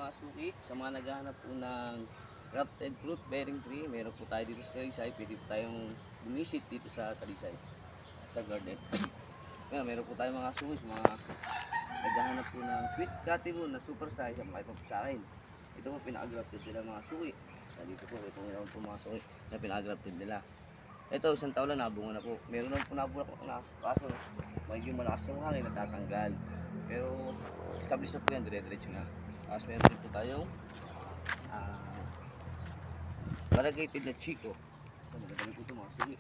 mga suki, sa mga naghahanap po ng grafted fruit bearing tree, meron po tayo dito sa Talisay. Pwede po tayong bumisit dito sa Talisay, sa garden. Ngayon, meron po tayong mga suki sa mga naghahanap po ng sweet catimun na super size. Ang makita po sa akin, ito po pinaka-grafted nila mga suki. Dito po, ito meron po mga suki na pinaka-grafted nila. Ito, isang taon lang nabunga na po. Meron lang po nabunga po na, kaso magiging malakas yung hangin, natatanggal. Pero established na po yan, dire-diretso na. Tapos meron din po tayong variegated na chico. Ito, maganda po ito mga suki.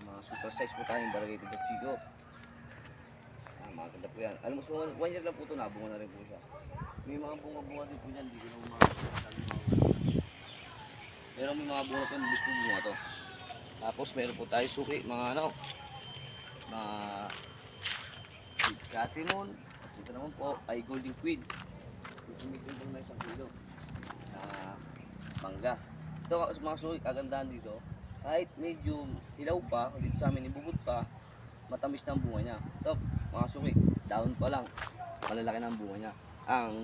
Mga super size po tayong variegated na chico. Maganda po yan. Alam mo, so 1 year lang po ito, nabunga na rin po siya. May mga bunga-bunga din po yan, hindi ko na umakasal. Pero may mga bunga po yan, gusto bunga to. Tapos meron po tayo suki, mga ano, mga catimun. At ito naman po ay golden queen. Ito na isang kilo na mangga. Ito mga suki, kagandahan dito, kahit medyo hilaw pa, dito sa amin ibubot pa, matamis na ang bunga niya. Ito mga suki, down pa lang, malalaki na ang bunga niya. Ang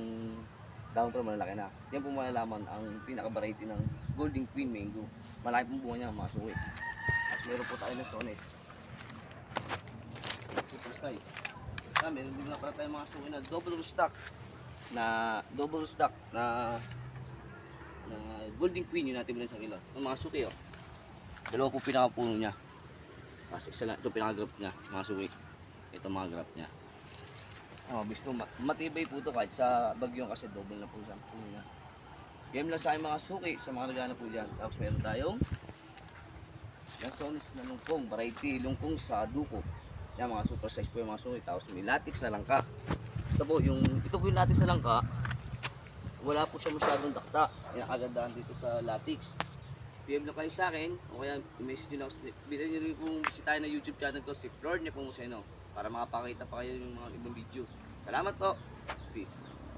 down pa malalaki na. Yan po malalaman ang pinaka-variety ng golden queen mango. Malaki pong bunga niya mga suki. At meron po tayo ng sones, super size. Meron din na pala tayo mga suki na double stock na golden queen, yun natin muna sa kilo. Ang mga suki, dalawa po pinakapuno niya. Kasi isa lang, ito pinaka-graft niya, mga suki. Ito mga graft niya. Bisto, matibay po ito kahit sa bagyong, kasi double na po siya puno niya. Game lang sa aking mga suki, sa mga nagana po dyan. Tapos meron tayong lansones na lungkong, variety lungkong sa duko. Yan, mga super size po yung mga suki. Tapos may latex na langka. Ito po yung latex na langka, wala po siya masyadong dakta. Yan ang kagandahan dito sa latex. PM lang kayo sa akin, o kaya i-message nyo lang. Bitin nyo rin kung bisitahin na YouTube channel ko, si Flor Nepomuceno, para makapakita pa kayo ng mga ibang video. Salamat po. Peace.